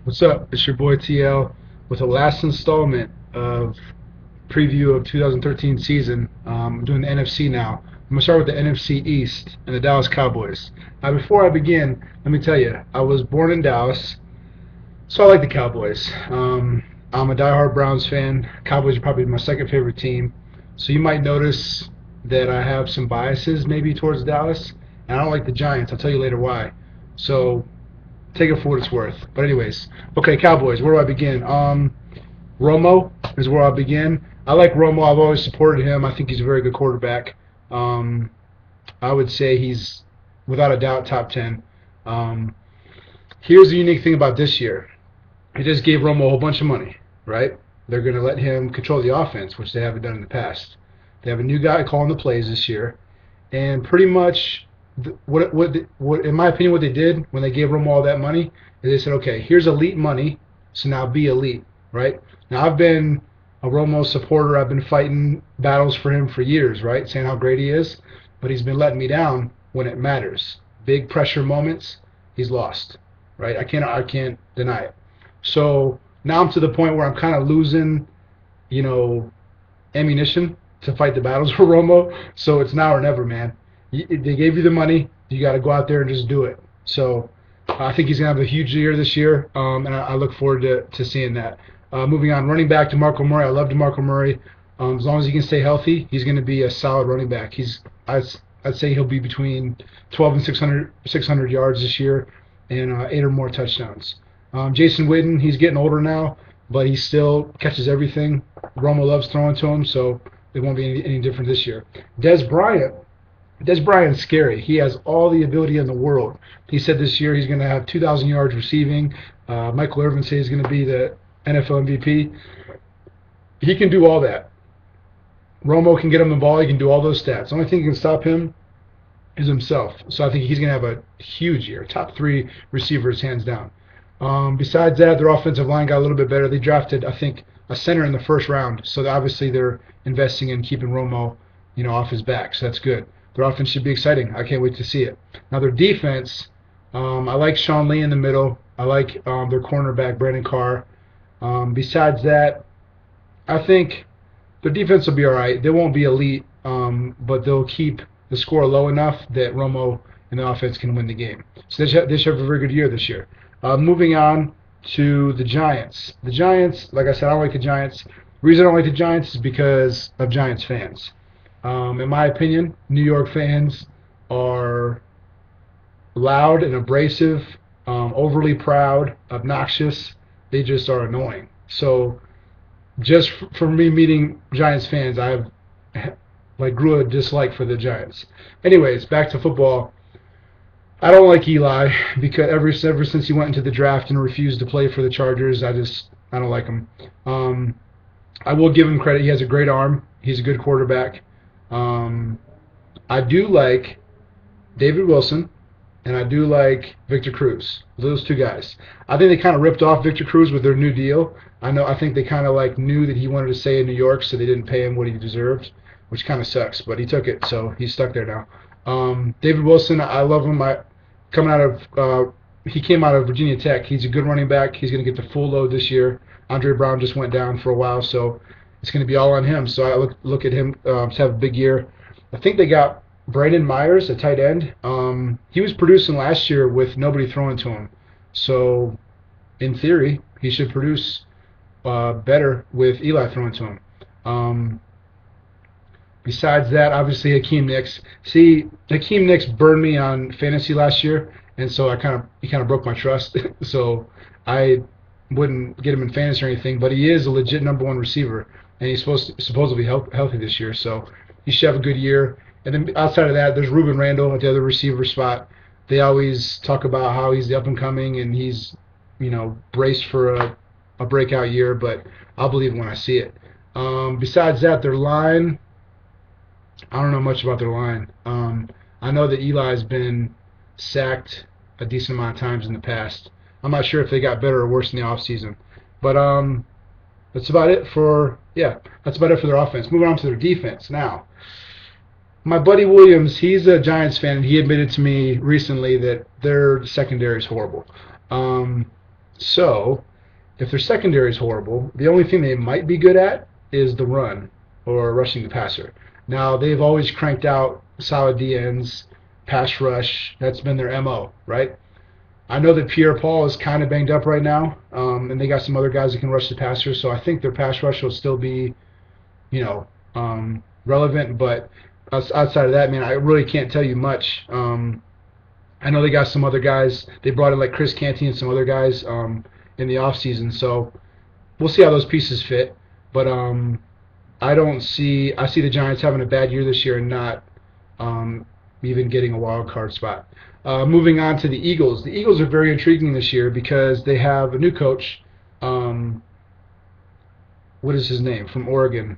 What's up? It's your boy TL with the last installment of preview of 2013 season. I'm doing the NFC now. I'm gonna start with the NFC East and the Dallas Cowboys. Now, before I begin, let me tell you, I was born in Dallas, so I like the Cowboys. I'm a diehard Browns fan. Cowboys are probably my second favorite team, so you might notice that I have some biases maybe towards Dallas, and I don't like the Giants. I'll tell you later why. So take it for what it's worth. But anyways, okay, Cowboys. Where do I begin? Romo is where I begin. I like Romo. I've always supported him. I think he's a very good quarterback. Um, I would say he's without a doubt top 10. Um, Here's the unique thing about this year. They just gave Romo a whole bunch of money, right? They're going to let him control the offense, which they haven't done in the past. They have a new guy calling the plays this year, and pretty much what in my opinion what they did when they gave Romo all that money is they said, okay, here's elite money, so now be elite, right? Now I've been a Romo supporter. I've been fighting battles for him for years, right? Saying how great he is, but he's been letting me down when it matters. Big pressure moments, he's lost, right? I can't deny it. So now I'm to the point where I'm kind of losing, you know, ammunition to fight the battles for Romo. So it's now or never, man. They gave you the money. You got to go out there and just do it. So I think he's going to have a huge year this year, and I look forward to seeing that. Moving on, running back DeMarco Murray. I love DeMarco Murray. As long as he can stay healthy, he's going to be a solid running back. I'd say he'll be between 12 and 600 yards this year and 8 or more touchdowns. Jason Witten, he's getting older now, but he still catches everything. Romo loves throwing to him, so it won't be any different this year. Des Bryant's scary. He has all the ability in the world. He said this year he's going to have 2,000 yards receiving. Michael Irvin says he's going to be the NFL MVP. He can do all that. Romo can get him the ball. He can do all those stats. The only thing that can stop him is himself. So I think he's going to have a huge year. Top 3 receivers, hands down. Besides that, their offensive line got a little bit better. They drafted, I think, a center in the first round. So obviously they're investing in keeping Romo, off his back. So that's good. Their offense should be exciting. I can't wait to see it. Now their defense, I like Sean Lee in the middle. I like their cornerback, Brandon Carr. Besides that, I think their defense will be all right. They won't be elite, but they'll keep the score low enough that Romo and the offense can win the game. So they should have a very good year this year. Moving on to the Giants. The Giants, like I said, I don't like the Giants. The reason I don't like the Giants is because of Giants fans. In my opinion, New York fans are loud and abrasive, overly proud, obnoxious. They just are annoying. So just for me meeting Giants fans, I've grew a dislike for the Giants. Anyways, back to football. I don't like Eli because ever since he went into the draft and refused to play for the Chargers, I don't like him. I will give him credit. He has a great arm. He's a good quarterback. I do like David Wilson, and I do like Victor Cruz. Those 2 guys. I think they kind of ripped off Victor Cruz with their new deal. I think they kind of knew that he wanted to stay in New York, so they didn't pay him what he deserved, which kind of sucks. But he took it, so he's stuck there now. David Wilson, I love him. He came out of Virginia Tech. He's a good running back. He's going to get the full load this year. Andre Brown just went down for a while, so it's going to be all on him. So I look at him to have a big year. I think they got Brandon Myers, a tight end. He was producing last year with nobody throwing to him. So in theory, he should produce better with Eli throwing to him. Besides that, obviously Hakeem Nicks. See, Hakeem Nicks burned me on fantasy last year, and so he kind of broke my trust. So I wouldn't get him in fantasy or anything, but he is a legit #1 receiver, and he's supposedly healthy this year, so he should have a good year. And then outside of that, there's Ruben Randall at the other receiver spot. They always talk about how he's the up and coming, and he's braced for a breakout year, but I'll believe it when I see it. Besides that, their line. I don't know much about their line. I know that Eli's been sacked a decent amount of times in the past. I'm not sure if they got better or worse in the offseason. But that's about it for their offense. Moving on to their defense now. My buddy Williams, he's a Giants fan, and he admitted to me recently that their secondary is horrible. So, if their secondary is horrible, the only thing they might be good at is the run or rushing the passer. Now, they've always cranked out solid DNs, pass rush. That's been their MO, right? I know that Pierre-Paul is kind of banged up right now, and they got some other guys that can rush the passer, so I think their pass rush will still be, you know, relevant. But outside of that, man, I really can't tell you much. I know they got some other guys. They brought in like Chris Canty and some other guys in the offseason, so we'll see how those pieces fit. But I see the Giants having a bad year this year and not even getting a wild card spot. Moving on to the Eagles. The Eagles are very intriguing this year because they have a new coach. Um, what is his name from Oregon?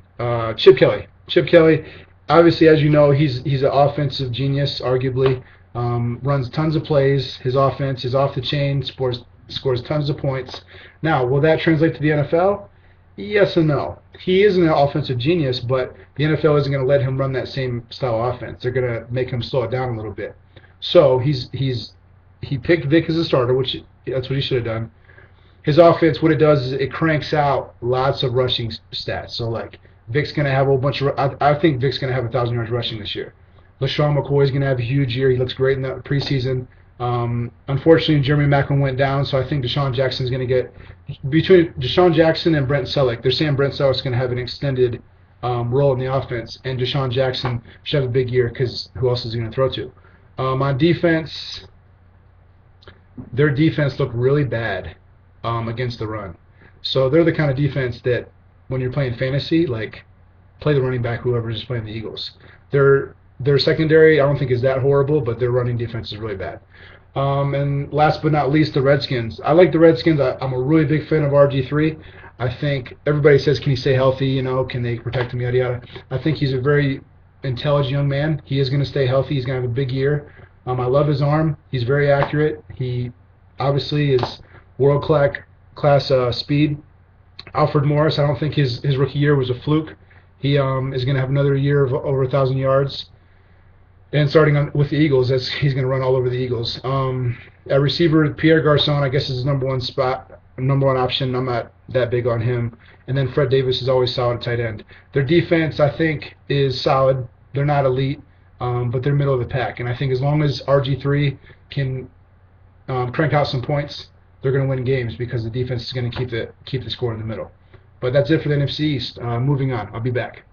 Chip Kelly. Chip Kelly. Obviously, as you know, he's an offensive genius. Arguably, runs tons of plays. His offense is off the chain. Scores tons of points. Now, will that translate to the NFL? Yes and no. He is an offensive genius, but the NFL isn't going to let him run that same style of offense. They're going to make him slow it down a little bit. So he picked Vic as a starter, which that's what he should have done. His offense, what it does is it cranks out lots of rushing stats. So like Vic's going to have a whole bunch of. I think Vic's going to have 1,000 yards rushing this year. LaShawn McCoy's going to have a huge year. He looks great in the preseason. Unfortunately, Jeremy Maclin went down, so I think Deshaun Jackson's going to get between Deshaun Jackson and Brent Selleck. They're saying Brent Selleck's going to have an extended role in the offense, and Deshaun Jackson should have a big year because who else is he going to throw to? On defense, their defense looked really bad against the run. So they're the kind of defense that when you're playing fantasy, like play the running back, whoever is playing the Eagles. Their secondary, I don't think is that horrible, but their running defense is really bad. And last but not least, the Redskins. I like the Redskins. I'm a really big fan of RG3. I think everybody says, can he stay healthy? You know, can they protect him? Yada yada. I think he's a very intelligent young man. He is going to stay healthy. He's going to have a big year. I love his arm. He's very accurate. He obviously is world class speed. Alfred Morris, I don't think his rookie year was a fluke. He is going to have another year of over 1,000 yards. And starting with the Eagles, he's going to run all over the Eagles. At receiver, Pierre Garcon, I guess, is his number one option. I'm not that big on him. And then Fred Davis is always solid at tight end. Their defense, I think, is solid. They're not elite, but they're middle of the pack. And I think as long as RG3 can crank out some points, they're going to win games because the defense is going to keep the score in the middle. But that's it for the NFC East. Moving on. I'll be back.